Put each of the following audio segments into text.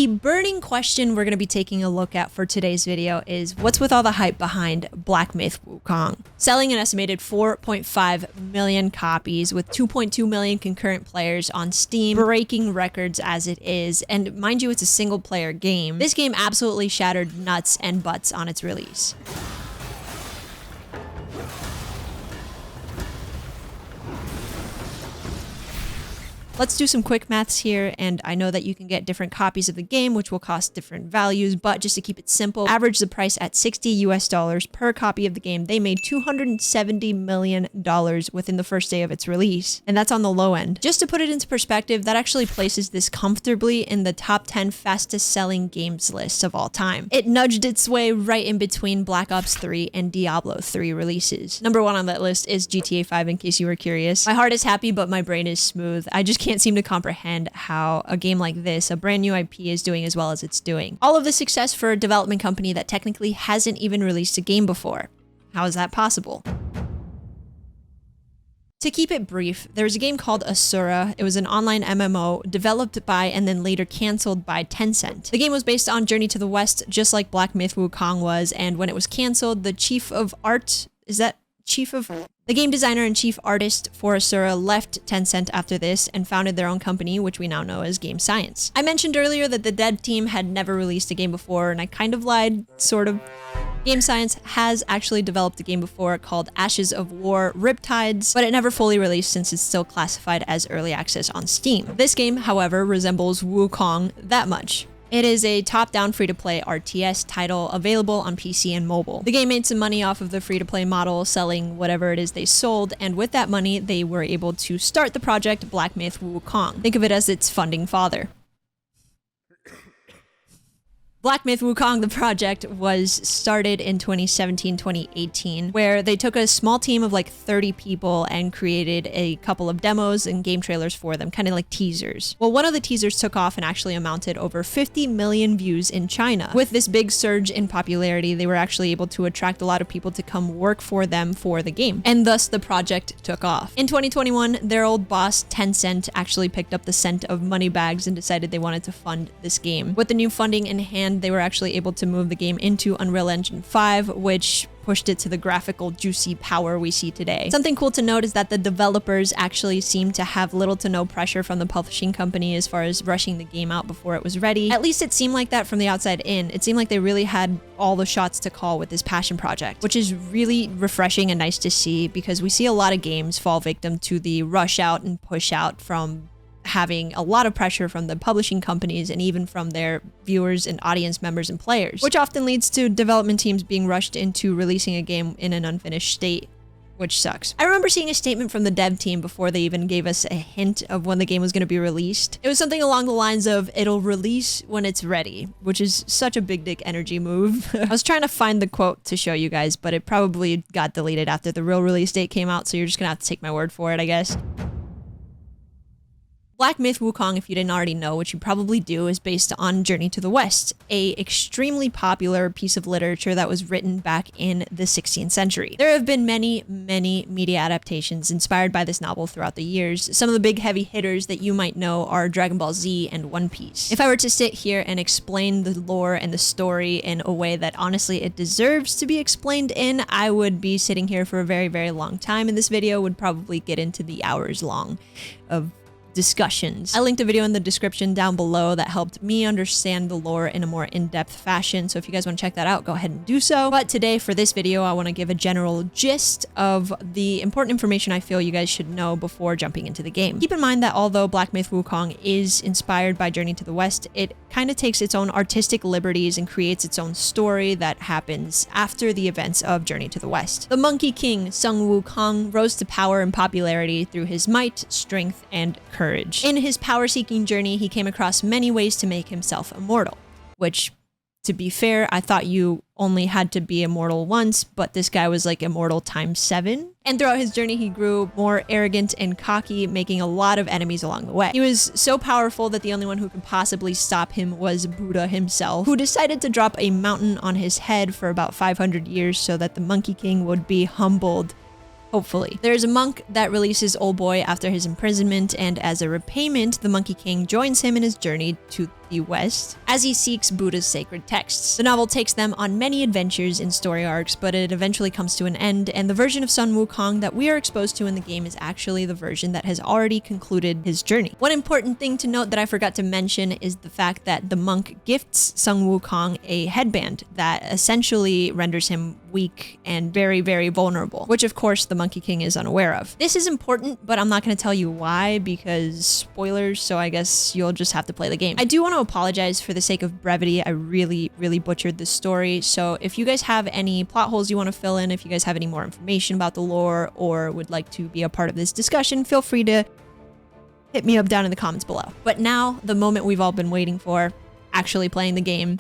The burning question we're going to be taking a look at for today's video is what's with all the hype behind Black Myth Wukong? Selling an estimated 4.5 million copies with 2.2 million concurrent players on Steam, breaking records as it is, and mind you, it's a single player game. This game absolutely shattered nuts and butts on its release. Let's do some quick maths here, and I know that you can get different copies of the game, which will cost different values, but just to keep it simple, average the price at $60 US per copy of the game. They made $270 million within the first day of its release, and that's on the low end. Just to put it into perspective, that actually places this comfortably in the top 10 fastest selling games list of all time. It nudged its way right in between Black Ops 3 and Diablo 3 releases. Number one on that list is GTA 5, in case you were curious. My heart is happy, but my brain is smooth. I just can't seem to comprehend how a game like this, a brand new IP, is doing as well as it's doing. All of the success for a development company that technically hasn't even released a game before. How is that possible? To keep it brief, there was a game called Asura. It was an online MMO developed by and then later canceled by Tencent. The game was based on Journey to the West, just like Black Myth Wukong was, and when it was canceled, the The game designer and chief artist for Asura left Tencent after this and founded their own company, which we now know as Game Science. I mentioned earlier that the dev team had never released a game before, and I kind of lied, sort of. Game Science has actually developed a game before called Ashes of War Riptides, but it never fully released since it's still classified as early access on Steam. This game, however, resembles Wukong that much. It is a top-down free-to-play RTS title available on PC and mobile. The game made some money off of the free-to-play model, selling whatever it is they sold, and with that money, they were able to start the project Black Myth Wukong. Think of it as its funding father. Black Myth Wukong, the project, was started in 2017-2018, where they took a small team of like 30 people and created a couple of demos and game trailers for them, kind of like teasers. Well, one of the teasers took off and actually amounted over 50 million views in China. With this big surge in popularity, they were actually able to attract a lot of people to come work for them for the game, and thus the project took off. In 2021, their old boss, Tencent, actually picked up the scent of money bags and decided they wanted to fund this game. With the new funding in hand, they were actually able to move the game into Unreal Engine 5, which pushed it to the graphical, juicy power we see today. Something cool to note is that the developers actually seem to have little to no pressure from the publishing company as far as rushing the game out before it was ready. At least it seemed like that from the outside in. It seemed like they really had all the shots to call with this passion project, which is really refreshing and nice to see, because we see a lot of games fall victim to the rush out and push out from having a lot of pressure from the publishing companies and even from their viewers and audience members and players, which often leads to development teams being rushed into releasing a game in an unfinished state, which sucks. I remember seeing a statement from the dev team before they even gave us a hint of when the game was going to be released. It was something along the lines of, "It'll release when it's ready," which is such a big dick energy move. I was trying to find the quote to show you guys, but it probably got deleted after the real release date came out, so you're just gonna have to take my word for it, I guess. Black Myth Wukong, if you didn't already know, which you probably do, is based on Journey to the West, a extremely popular piece of literature that was written back in the 16th century. There have been many media adaptations inspired by this novel throughout the years. Some of the big heavy hitters that you might know are Dragon Ball Z and One Piece. If I were to sit here and explain the lore and the story in a way that honestly it deserves to be explained in, I would be sitting here for a very long time, and this video would probably get into the hours long of discussions. I linked a video in the description down below that helped me understand the lore in a more in-depth fashion, so if you guys want to check that out, go ahead and do so. But today, for this video, I want to give a general gist of the important information I feel you guys should know before jumping into the game. Keep in mind that although Black Myth Wukong is inspired by Journey to the West, it kind of takes its own artistic liberties and creates its own story that happens after the events of Journey to the West. The Monkey King, Sun Wukong, rose to power and popularity through his might, strength, and courage. In his power-seeking journey, he came across many ways to make himself immortal, which, to be fair, I thought you only had to be immortal once, but this guy was like immortal times 7. And throughout his journey, he grew more arrogant and cocky, making a lot of enemies along the way. He was so powerful that the only one who could possibly stop him was Buddha himself, who decided to drop a mountain on his head for about 500 years so that the Monkey King would be humbled. Hopefully. There's a monk that releases Old Boy after his imprisonment, and as a repayment, the Monkey King joins him in his journey to the West as he seeks Buddha's sacred texts. The novel takes them on many adventures in story arcs, but it eventually comes to an end, and the version of Sun Wukong that we are exposed to in the game is actually the version that has already concluded his journey. One important thing to note that I forgot to mention is the fact that the monk gifts Sun Wukong a headband that essentially renders him weak and very, very vulnerable, which of course the Monkey King is unaware of. This is important, but I'm not going to tell you why because spoilers, so I guess you'll just have to play the game. I do want to apologize for the sake of brevity. I really butchered this story, so if you guys have any plot holes you want to fill in, if you guys have any more information about the lore or would like to be a part of this discussion, feel free to hit me up down in the comments below. But now, the moment we've all been waiting for, actually playing the game.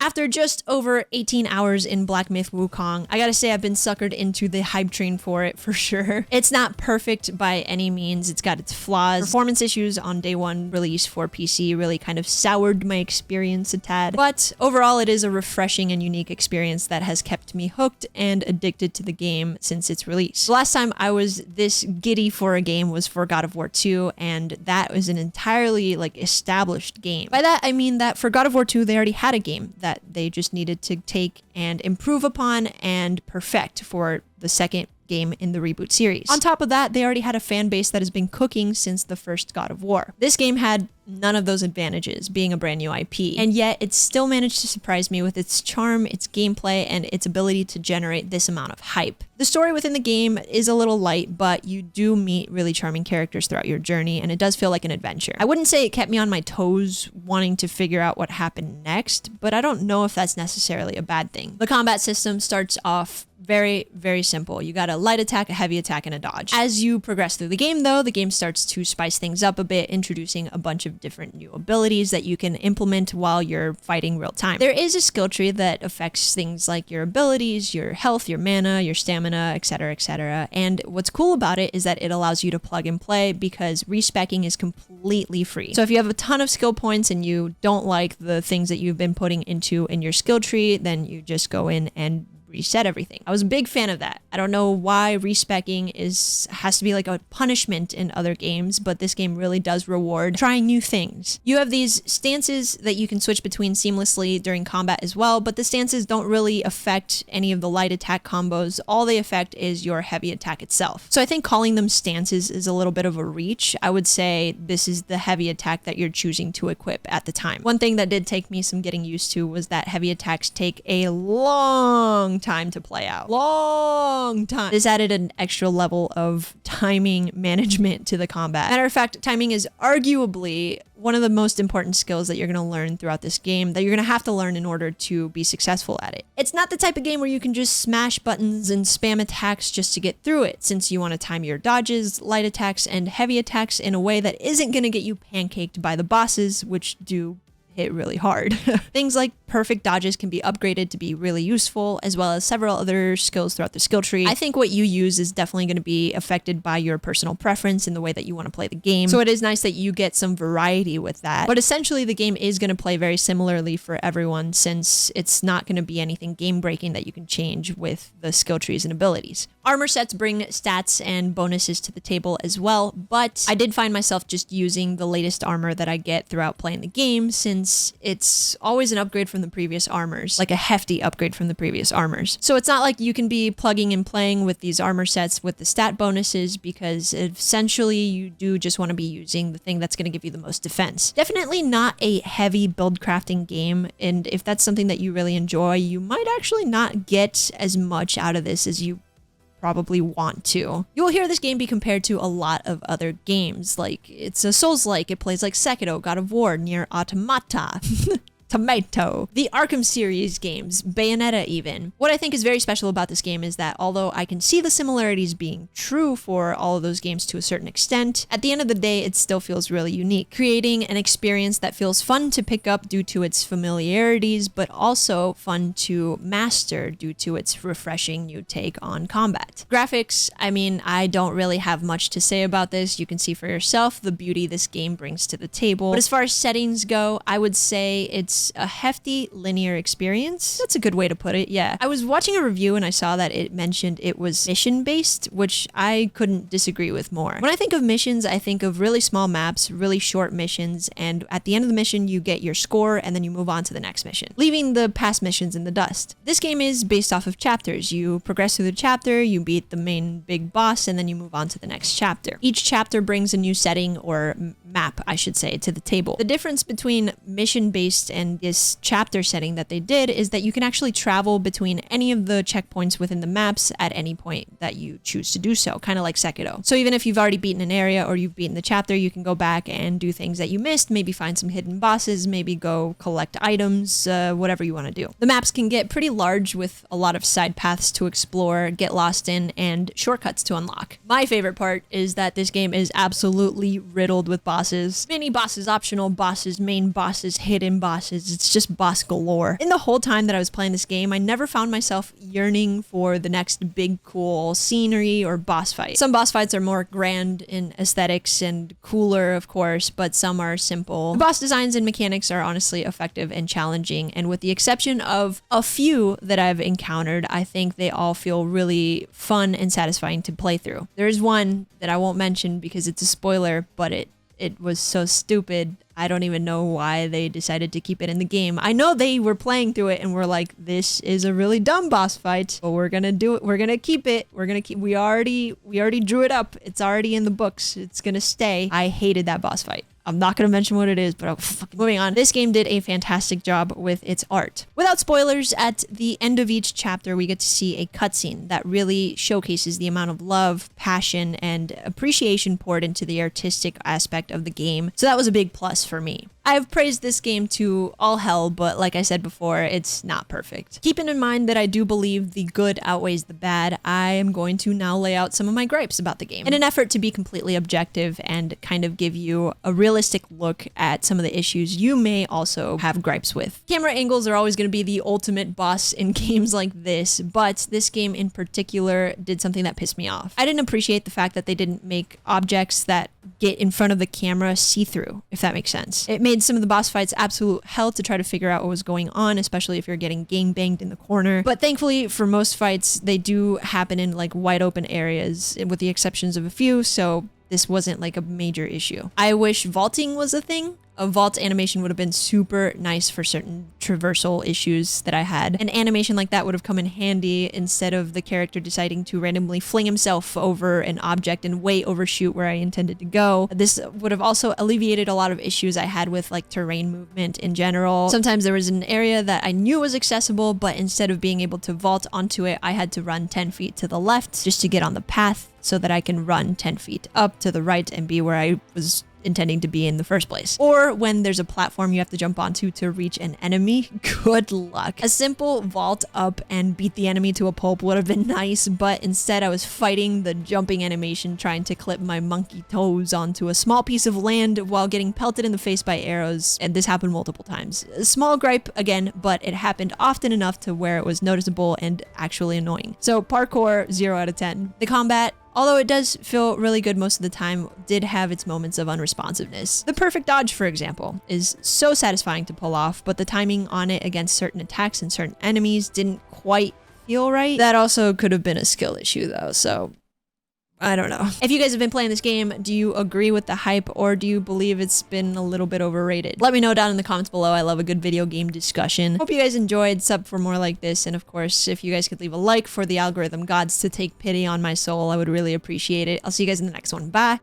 After just over 18 hours in Black Myth Wukong, I gotta say I've been suckered into the hype train for it for sure. It's not perfect by any means, it's got its flaws. Performance issues on day one release for PC really kind of soured my experience a tad, but overall it is a refreshing and unique experience that has kept me hooked and addicted to the game since its release. The last time I was this giddy for a game was for God of War 2, and that was an entirely established game. By that I mean that for God of War 2 they already had a game that they just needed to take and improve upon and perfect for the second game in the reboot series. On top of that, they already had a fan base that has been cooking since the first God of War. This game had none of those advantages, being a brand new IP, and yet it still managed to surprise me with its charm, its gameplay, and its ability to generate this amount of hype. The story within the game is a little light, but you do meet really charming characters throughout your journey, and it does feel like an adventure. I wouldn't say it kept me on my toes wanting to figure out what happened next, but I don't know if that's necessarily a bad thing. The combat system starts off very simple. You got a light attack, a heavy attack, and a dodge. As you progress through the game though, the game starts to spice things up a bit, introducing a bunch of different new abilities that you can implement while you're fighting real time. There is a skill tree that affects things like your abilities, your health, your mana, your stamina, etc, etc. And what's cool about it is that it allows you to plug and play because respeccing is completely free. So if you have a ton of skill points and you don't like the things that you've been putting into in your skill tree, then you just go in and reset everything. I was a big fan of that. I don't know why respecking has to be like a punishment in other games, but this game really does reward trying new things. You have these stances that you can switch between seamlessly during combat as well, but the stances don't really affect any of the light attack combos. All they affect is your heavy attack itself. So I think calling them stances is a little bit of a reach. I would say this is the heavy attack that you're choosing to equip at the time. One thing that did take me some getting used to was that heavy attacks take a long time to play out. Long time. This added an extra level of timing management to the combat. Matter of fact, timing is arguably one of the most important skills that you're going to learn throughout this game, that you're going to have to learn in order to be successful at it. It's not the type of game where you can just smash buttons and spam attacks just to get through it, since you want to time your dodges, light attacks, and heavy attacks in a way that isn't going to get you pancaked by the bosses, which do hit really hard. Things like perfect dodges can be upgraded to be really useful, as well as several other skills throughout the skill tree. I think what you use is definitely going to be affected by your personal preference and the way that you want to play the game. So it is nice that you get some variety with that. But essentially the game is going to play very similarly for everyone, since it's not going to be anything game breaking that you can change with the skill trees and abilities. Armor sets bring stats and bonuses to the table as well, but I did find myself just using the latest armor that I get throughout playing the game, since it's always an upgrade from the previous armors, like a hefty upgrade from the previous armors. So it's not like you can be plugging and playing with these armor sets with the stat bonuses, because essentially you do just want to be using the thing that's going to give you the most defense. Definitely not a heavy build crafting game, and if that's something that you really enjoy, you might actually not get as much out of this as you probably want to. You will hear this game be compared to a lot of other games, like it's a Souls-like, it plays like Sekiro, God of War, Nier Automata, Tomato, the Arkham series games, Bayonetta even. What I think is very special about this game is that although I can see the similarities being true for all of those games to a certain extent, at the end of the day it still feels really unique, creating an experience that feels fun to pick up due to its familiarities, but also fun to master due to its refreshing new take on combat. Graphics, I mean, I don't really have much to say about this. You can see for yourself the beauty this game brings to the table. But as far as settings go, I would say it's It's a hefty linear experience. That's a good way to put it, yeah. I was watching a review and I saw that it mentioned it was mission-based, which I couldn't disagree with more. When I think of missions, I think of really small maps, really short missions, and at the end of the mission, you get your score and then you move on to the next mission, leaving the past missions in the dust. This game is based off of chapters. You progress through the chapter, you beat the main big boss, and then you move on to the next chapter. Each chapter brings a new setting, or map, I should say, to the table. The difference between mission-based and this chapter setting that they did is that you can actually travel between any of the checkpoints within the maps at any point that you choose to do so, kind of like Sekiro. So even if you've already beaten an area or you've beaten the chapter, you can go back and do things that you missed, maybe find some hidden bosses, maybe go collect items, whatever you want to do. The maps can get pretty large with a lot of side paths to explore, get lost in, and shortcuts to unlock. My favorite part is that this game is absolutely riddled with bosses. Mini bosses, optional bosses, main bosses, hidden bosses. It's just boss galore. In the whole time that I was playing this game, I never found myself yearning for the next big cool scenery or boss fight. Some boss fights are more grand in aesthetics and cooler, of course, but some are simple. The boss designs and mechanics are honestly effective and challenging, and with the exception of a few that I've encountered, I think they all feel really fun and satisfying to play through. There's one that I won't mention because it's a spoiler, but it was so stupid. I don't even know why they decided to keep it in the game. I know they were playing through it and were like, this is a really dumb boss fight, but we're gonna do it. We're gonna keep it. We already drew it up. It's already in the books. It's gonna stay. I hated that boss fight. I'm not going to mention what it is, but moving on. This game did a fantastic job with its art. Without spoilers, at the end of each chapter, we get to see a cutscene that really showcases the amount of love, passion, and appreciation poured into the artistic aspect of the game. So that was a big plus for me. I have praised this game to all hell, but like I said before, it's not perfect. Keeping in mind that I do believe the good outweighs the bad, I am going to now lay out some of my gripes about the game in an effort to be completely objective and kind of give you a realistic look at some of the issues you may also have gripes with. Camera angles are always going to be the ultimate boss in games like this, but this game in particular did something that pissed me off. I didn't appreciate the fact that they didn't make objects that get in front of the camera see-through, if that makes sense. It made some of the boss fights absolute hell to try to figure out what was going on, especially if you're getting gang-banged in the corner. But thankfully, for most fights, they do happen in like wide open areas, with the exceptions of a few, so this wasn't like a major issue. I wish vaulting was a thing. A vault animation would have been super nice for certain traversal issues that I had. An animation like that would have come in handy instead of the character deciding to randomly fling himself over an object and way overshoot where I intended to go. This would have also alleviated a lot of issues I had with like terrain movement in general. Sometimes there was an area that I knew was accessible, but instead of being able to vault onto it, I had to run 10 feet to the left just to get on the path so that I can run 10 feet up to the right and be where I was intending to be in the first place. Or when there's a platform you have to jump onto to reach an enemy, good luck. A simple vault up and beat the enemy to a pulp would have been nice, but instead I was fighting the jumping animation trying to clip my monkey toes onto a small piece of land while getting pelted in the face by arrows, and this happened multiple times. A small gripe again, but it happened often enough to where it was noticeable and actually annoying. So parkour, 0 out of 10. The combat, although it does feel really good most of the time, did have its moments of unresponsiveness. The perfect dodge, for example, is so satisfying to pull off, but the timing on it against certain attacks and certain enemies didn't quite feel right. That also could have been a skill issue though, so I don't know. If you guys have been playing this game, do you agree with the hype or do you believe it's been a little bit overrated? Let me know down in the comments below. I love a good video game discussion. Hope you guys enjoyed. Sub for more like this. And of course, if you guys could leave a like for the algorithm gods to take pity on my soul, I would really appreciate it. I'll see you guys in the next one. Bye.